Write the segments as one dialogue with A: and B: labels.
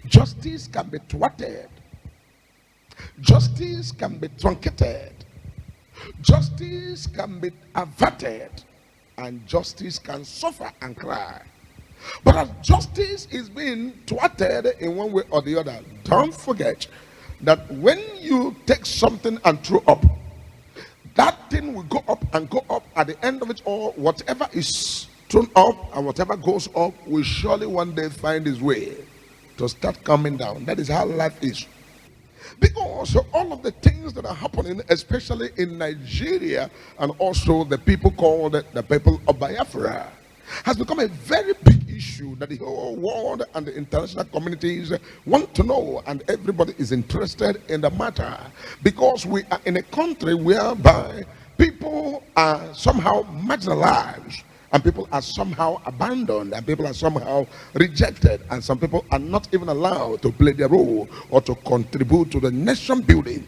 A: Justice can be thwarted. Justice can be truncated. Justice can be averted. And justice can suffer and cry. But as justice is being thwarted in one way or the other, don't forget that when you take something and throw up, that thing will go up and go up. At the end of it all, whatever is thrown up and whatever goes up will surely one day find its way to start coming down. That is how life is. Because all of the things that are happening, especially in Nigeria, and also the people called the people of Biafra, has become a very big issue that the whole world and the international communities want to know, and everybody is interested in the matter, because we are in a country whereby people are somehow marginalized, and people are somehow abandoned, and people are somehow rejected, and some people are not even allowed to play their role or to contribute to the nation building.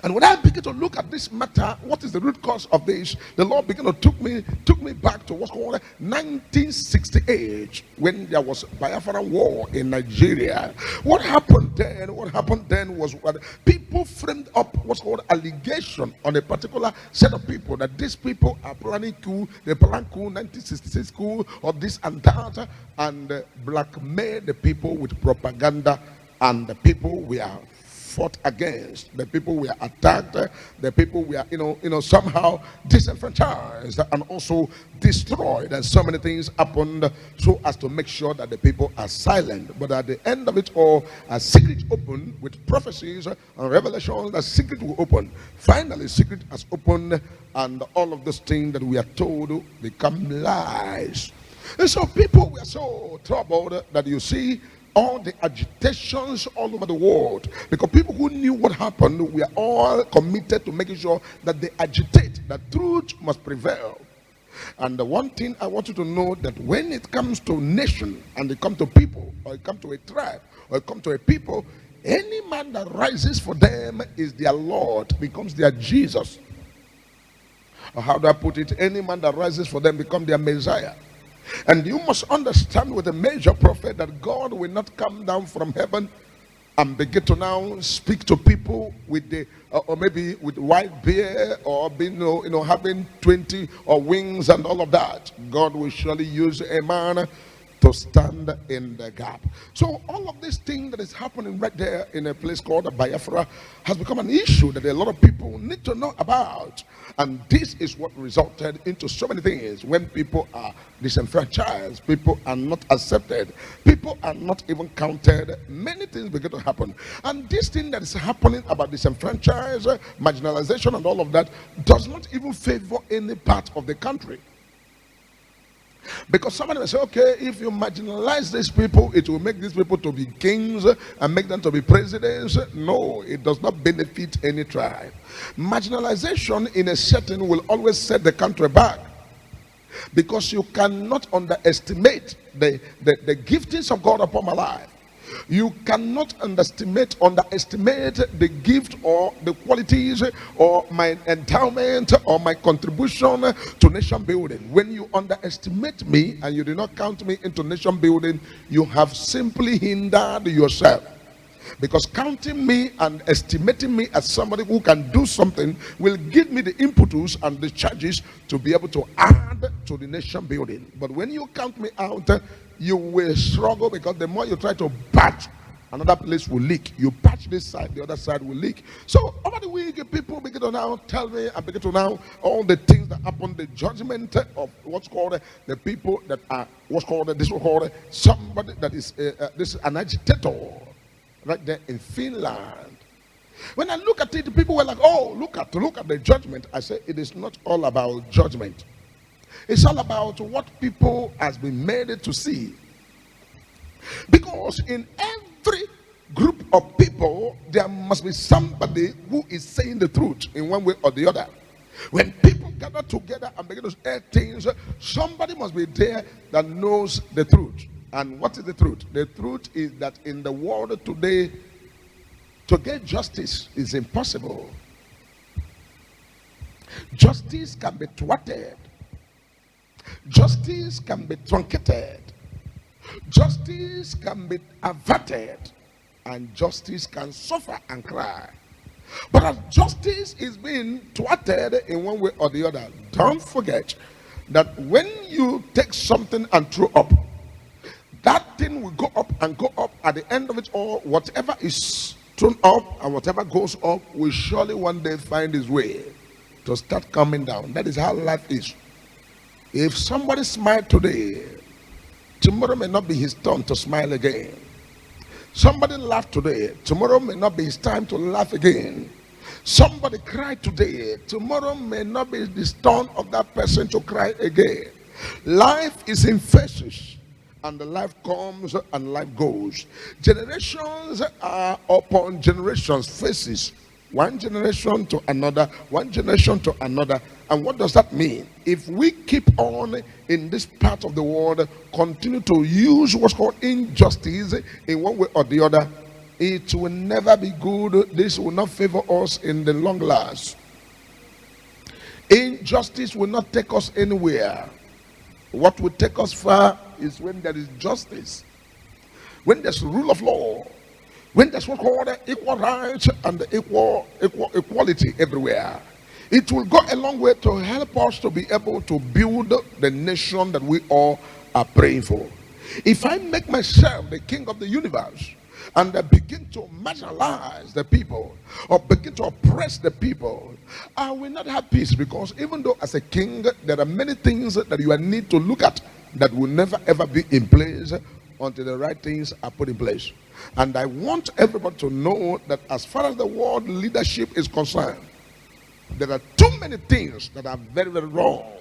A: And when I begin to look at this matter, what is the root cause of this? The Lord began to took me back to what's called 1968, when there was Biafran war in Nigeria. What happened then? What happened then was what people framed up what's called allegation on a particular set of people, that these people are planning coup, they plan coup, 1966 coup, or this and that, and blackmail the people with propaganda, and the people were fought against, the people were attacked, the people were somehow disenfranchised and also destroyed, and so many things happened so as to make sure that the people are silent. But at the end of it all, a secret opened with prophecies and revelations. The secret will open. Finally, secret has opened, and all of those things that we are told become lies. And so people were so troubled that you see all the agitations all over the world, because people who knew what happened were all committed to making sure that they agitate, that truth must prevail. And the one thing I want you to know, that when it comes to nation, and it comes to people, or it comes to a tribe, or it comes to a people, any man that rises for them is their Lord, becomes their Jesus. Or how do I put it? Any man that rises for them becomes their Messiah. And you must understand with a major prophet that God will not come down from heaven and begin to now speak to people with the or maybe with white beard, or being having 20 or wings and all of that. God will surely use a man to stand in the gap. So all of this thing that is happening right there in a place called Biafra has become an issue that a lot of people need to know about. And this is what resulted into so many things. When people are disenfranchised, people are not accepted, people are not even counted, many things begin to happen. And this thing that is happening about disenfranchised, marginalization and all of that does not even favor any part of the country. Because somebody will say, okay, if you marginalize these people, it will make these people to be kings and make them to be presidents. No, it does not benefit any tribe. Marginalization in a setting will always set the country back, because you cannot underestimate the giftings of God upon my life. You cannot underestimate the gift or the qualities or my endowment or my contribution to nation building. When you underestimate me and you do not count me into nation building, you have simply hindered yourself. Because counting me and estimating me as somebody who can do something will give me the impetus and the charges to be able to add to the nation building. But when you count me out, you will struggle, because the more you try to patch, another place will leak. You patch this side, the other side will leak. So over the week, people begin to now tell me, and begin to now all the things that happen, the judgment of what's called the people that are this was called somebody that is this is an agitator right there in Finland. When I look at it, people were like, oh, look at the judgment. I say, it is not all about judgment. It's all about what people has been made to see. Because in every group of people, there must be somebody who is saying the truth in one way or the other. When people gather together and begin to say things, somebody must be there that knows the truth. And what is the truth? The truth is that in the world today, to get justice is impossible. Justice can be thwarted. Justice can be truncated. Justice can be averted, and justice can suffer and cry. But as justice is being thwarted in one way or the other, don't forget that when you take something and throw up, that thing will go up and go up. At the end of it all, whatever is thrown up and whatever goes up will surely one day find its way to start coming down. That is how life is. If somebody smiled today, tomorrow may not be his turn to smile again. Somebody laughed today, tomorrow may not be his time to laugh again. Somebody cried today, tomorrow may not be the turn of that person to cry again. Life is in phases, and the life comes and life goes. Generations are upon generations, phases. One generation to another, one generation to another. And what does that mean? If we keep on in this part of the world, continue to use what's called injustice in one way or the other, it will never be good. This will not favor us in the long last. Injustice will not take us anywhere. What will take us far is when there is justice, when there's rule of law, when there's what's called equal rights and equality everywhere. It will go a long way to help us to be able to build the nation that we all are praying for. If I make myself the king of the universe and I begin to marginalize the people or begin to oppress the people, I will not have peace, because even though as a king there are many things that you need to look at that will never ever be in place until the right things are put in place. And I want everybody to know that as far as the world leadership is concerned, there are too many things that are very, very wrong.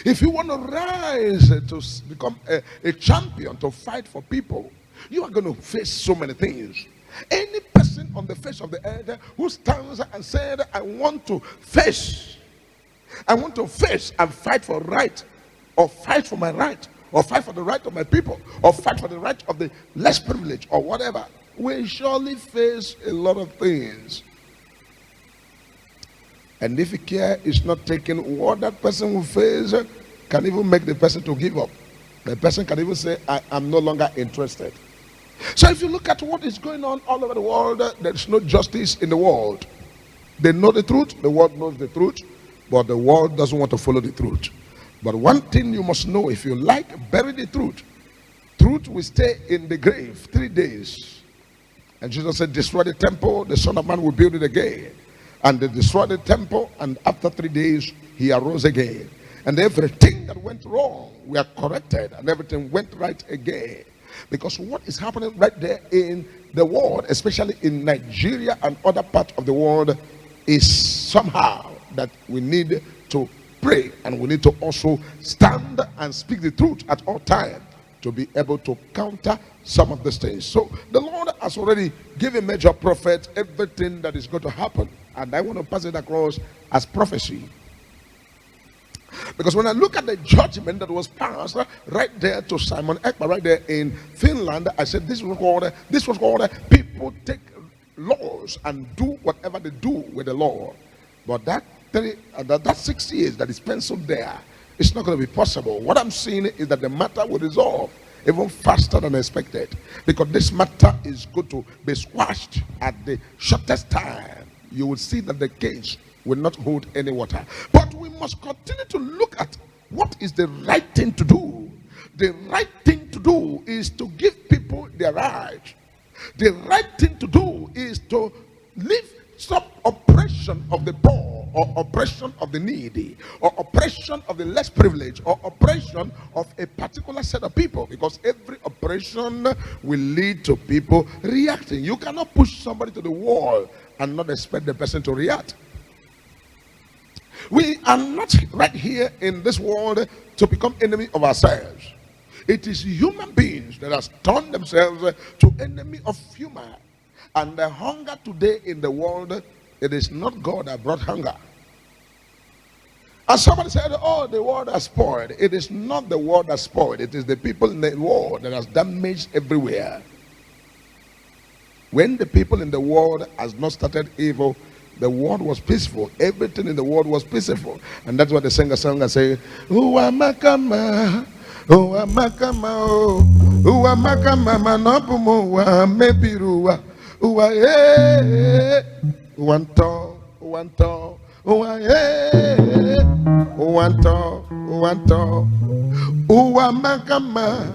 A: If you want to rise to become a champion to fight for people, you are going to face so many things. Any person on the face of the earth who stands and said, I want to face and fight for right, or fight for my right, or fight for the right of my people, or fight for the right of the less privileged, or whatever, will surely face a lot of things. And if care is not taken, what that person will face can even make the person to give up. The person can even say, I am no longer interested. So if you look at what is going on all over the world, there is no justice in the world. They know the truth, the world knows the truth, but the world doesn't want to follow the truth. But one thing you must know, if you like, bury the truth. Truth will stay in the grave 3 days. And Jesus said, destroy the temple, the Son of Man will build it again. And they destroyed the temple, and after 3 days, he arose again. And everything that went wrong, we are corrected, and everything went right again. Because what is happening right there in the world, especially in Nigeria and other parts of the world, is somehow that we need to pray, and we need to also stand and speak the truth at all times to be able to counter some of these things. So the Lord has already given major prophet everything that is going to happen, and I want to pass it across as prophecy. Because when I look at the judgment that was passed right there to Simon Ekpa, right there in Finland, I said this was called people take laws and do whatever they do with the law. But that 6 years that is penciled there, it's not going to be possible. What I'm seeing is that the matter will resolve even faster than expected, because this matter is going to be squashed at the shortest time. You will see that the case will not hold any water. But we must continue to look at what is the right thing to do. The right thing to do is to give people their right. The right thing to do is to live some oppression of the poor, or oppression of the needy, or oppression of the less privileged, or oppression of a particular set of people, because every oppression will lead to people reacting. You cannot push somebody to the wall and not expect the person to react. We are not right here in this world to become enemy of ourselves. It is human beings that have turned themselves to enemy of human. And the hunger today in the world, it is not God that brought hunger. And somebody said, oh, the world has spoiled. It is not the world that spoiled. It is the people in the world that has damaged everywhere. When the people in the world has not started evil, the world was peaceful. Everything in the world was peaceful. And that's what the singer sang and say, Uwamakama, Uwa makama o, uwa makama manobumu wa mebiruwa, uwa uwanto, uwa uwanto, uwa makama,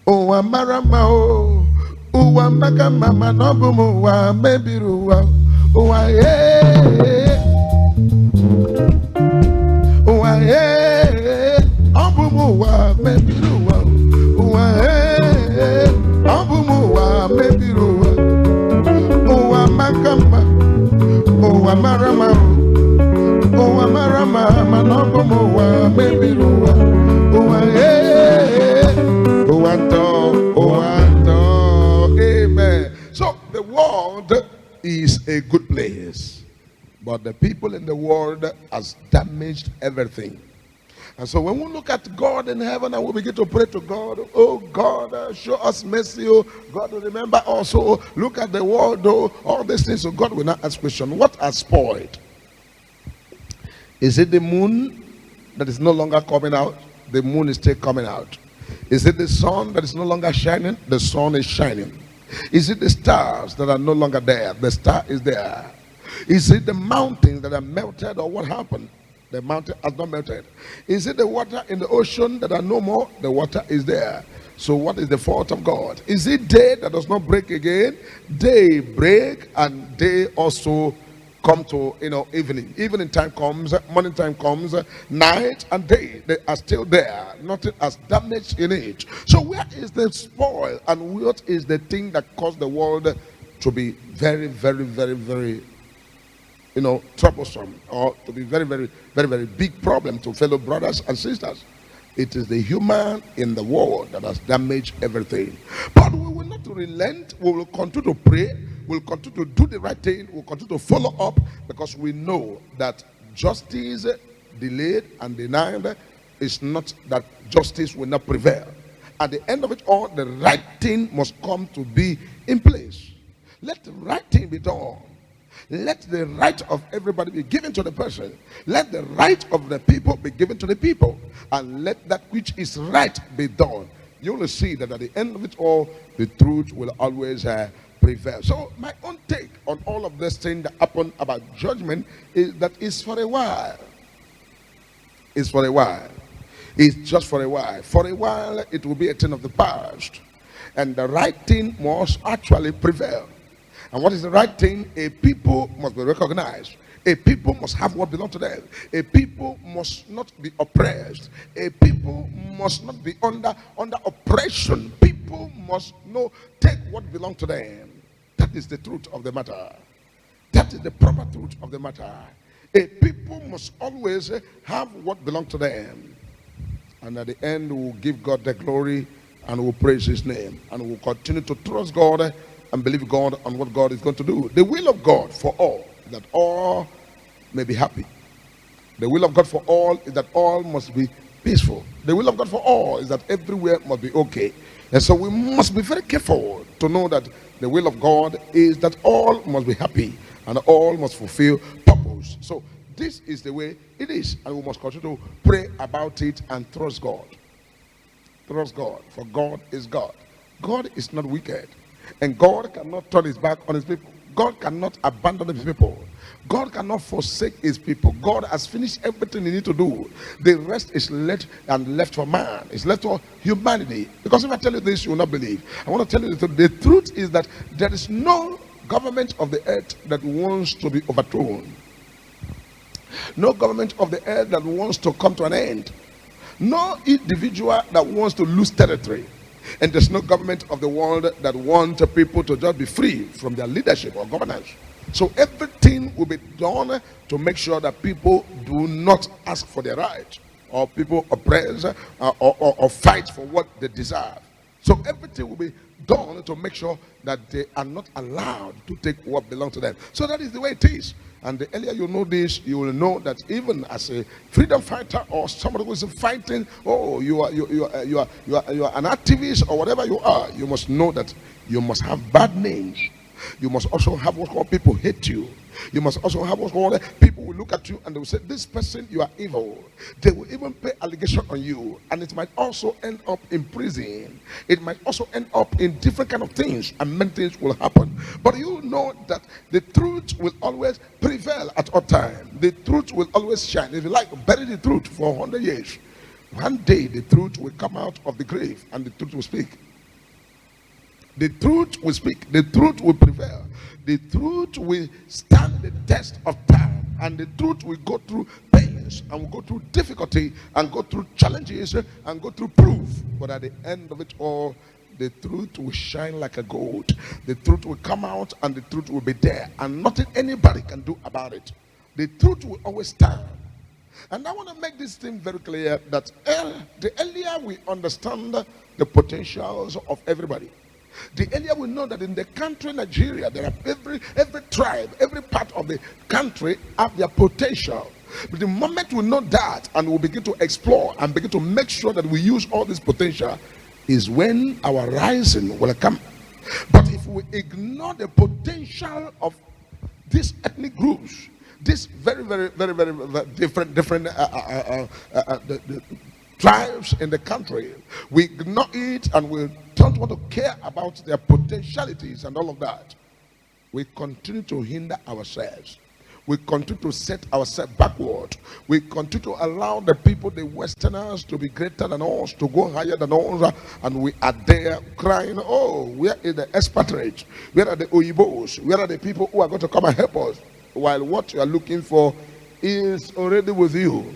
A: uwa marama o, uwa makama manobumu wa mebiruwa, uwa Abumuwa mebiruwa, Abumuwa mebiruwa, Uwa makama, Uwa marama, Manobumuwa mebiruwa, Uwanto. Amen. So the world is a good place, but the people in the world has damaged everything. And so when we look at God in heaven and we begin to pray to God, oh God, show us mercy, oh God, remember also, look at the world, oh, all these things. So God will not ask question, what has spoiled? Is it the moon that is no longer coming out? The moon is still coming out. Is it the sun that is no longer shining? The sun is shining. Is it the stars that are no longer there? The star is there. Is it the mountains that are melted, or what happened? The mountain has not melted. Is it the water in the ocean that are no more? The water is there. So what is the fault of God? Is it day that does not break again? Day break, and day also come to evening. Evening time comes, morning time comes, night and day, they are still there. Nothing has damaged in it. So where is the spoil, and what is the thing that caused the world to be very, very, very, very troublesome, or to be very, very, very, very big problem to fellow brothers and sisters? It is the human in the world that has damaged everything. But we will not relent. We will continue to pray. We'll continue to do the right thing. We'll continue to follow up, because we know that justice delayed and denied is not that justice will not prevail. At the end of it all, the right thing must come to be in place. Let the right thing be done. Let the right of everybody be given to the person. Let the right of the people be given to the people. And let that which is right be done. You will see that at the end of it all, the truth will always prevail. So my own take on all of this thing that happened about judgment is that it's for a while. It's for a while. It's just for a while. For a while, it will be a thing of the past. And the right thing must actually prevail. And what is the right thing? A people must be recognized. A people must have what belongs to them. A people must not be oppressed. A people must not be under oppression. People must take what belongs to them. That is the truth of the matter. That is the proper truth of the matter. A people must always have what belongs to them. And at the end, we will give God the glory, and we will praise his name. And we will continue to trust God and believe God on what God is going to do. The will of God for all is that all may be happy. The will of God for all is that all must be peaceful. The will of God for all is that everywhere must be okay. And so we must be very careful to know that the will of God is that all must be happy and all must fulfill purpose. So this is the way it is, and we must continue to pray about it and trust God. Trust God, for God is God. God is not wicked. And God cannot turn his back on his people. God cannot abandon his people. God cannot forsake his people. God has finished everything he needs to do. The rest is left for man. It's left for humanity. Because if I tell you this, you will not believe. I want to tell you the truth. The truth is that there is no government of the earth that wants to be overthrown. No government of the earth that wants to come to an end. No individual that wants to lose territory. And there's no government of the world that wants people to just be free from their leadership or governance. So everything will be done to make sure that people do not ask for their right, or people oppress or fight for what they deserve. So everything will be done to make sure that they are not allowed to take what belongs to them. So that is the way it is. And the earlier you know this, you will know that even as a freedom fighter or somebody who is fighting, you are an activist or whatever you are, you must know that you must have bad names You must also have what's called people hate you. You must also have what's called people will look at you and they will say, this person, you are evil. They will even pay allegation on you, and it might also end up in prison. It might also end up in different kind of things, and many things will happen. But you know that the truth will always prevail at all time. The truth will always shine. If you like, bury the truth for 100 years. One day the truth will come out of the grave and the truth will speak. The truth will speak. The truth will prevail. The truth will stand the test of time, and the truth will go through pains and will go through difficulty and go through challenges and go through proof. But at the end of it all, the truth will shine like a gold. The truth will come out and the truth will be there, and nothing anybody can do about it. The truth will always stand. And I want to make this thing very clear that the earlier we understand the potentials of everybody, the earlier we know that in the country Nigeria, there are every tribe, every part of the country have their potential. But the moment we know that and we begin to explore and begin to make sure that we use all this potential, is when our rising will come. But if we ignore the potential of these ethnic groups, these very different the tribes in the country, we ignore it and we don't want to care about their potentialities and all of that, we continue to hinder ourselves. We continue to set ourselves backward. We continue to allow the people, the Westerners, to be greater than us, to go higher than us, and we are there crying, oh, where is the expatriates? Where are the Oyibos? Where are the people who are going to come and help us? While what you are looking for is already with you.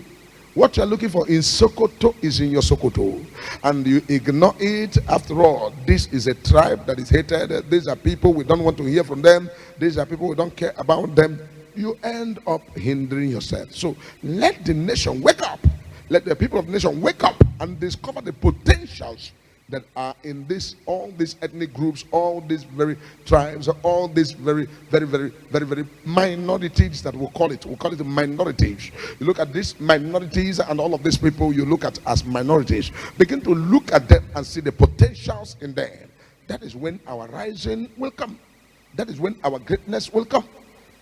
A: What you are looking for in Sokoto is in your Sokoto, and you ignore it. After all, this is a tribe that is hated. These are people we don't want to hear from them. These are people we don't care about them. You end up hindering yourself. So let the nation wake up. Let the people of the nation wake up and discover the potentials that are in this, all these ethnic groups, all these very tribes, all these very minorities that we'll call it minorities. You look at these minorities and all of these people you look at as minorities, begin to look at them and see the potentials in them. That is when our rising will come. That is when our greatness will come.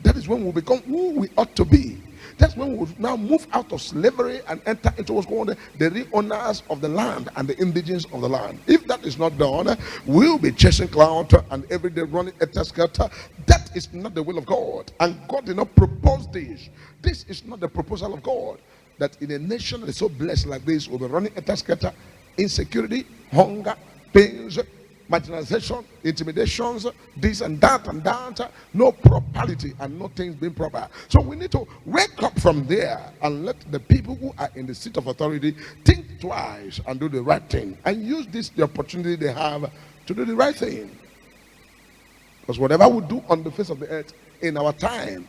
A: That is when we become who we ought to be. That's when we will now move out of slavery and enter into what's called the real owners of the land and the indigenous of the land. If that is not done, we'll be chasing cloud and every day running a scatter. That is not the will of God. And God did not propose this. This is not the proposal of God. That in a nation that is so blessed like this, we'll be running a scatter, insecurity, hunger, pains, marginalization, intimidations, this and that, no propriety and no things being proper. So we need to wake up from there and let the people who are in the seat of authority think twice and do the right thing, and use this the opportunity they have to do the right thing. Because whatever we do on the face of the earth in our time,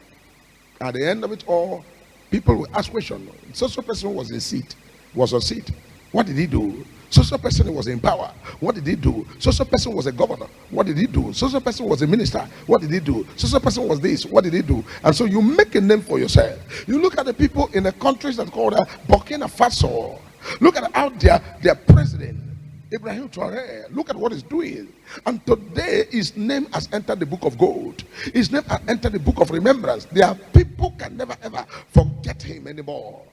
A: at the end of it all, people will ask questions. So person was on seat. What did he do? So person was in power. What did he do? So person was a governor. What did he do? So person was a minister. What did he do? So person was this. What did he do? And so you make a name for yourself. You look at the people in the countries that called Burkina Faso. Look at how their president, Ibrahim Traoré, look at what he's doing. And today his name has entered the book of gold. His name has entered the book of remembrance. There are people can never ever forget him anymore.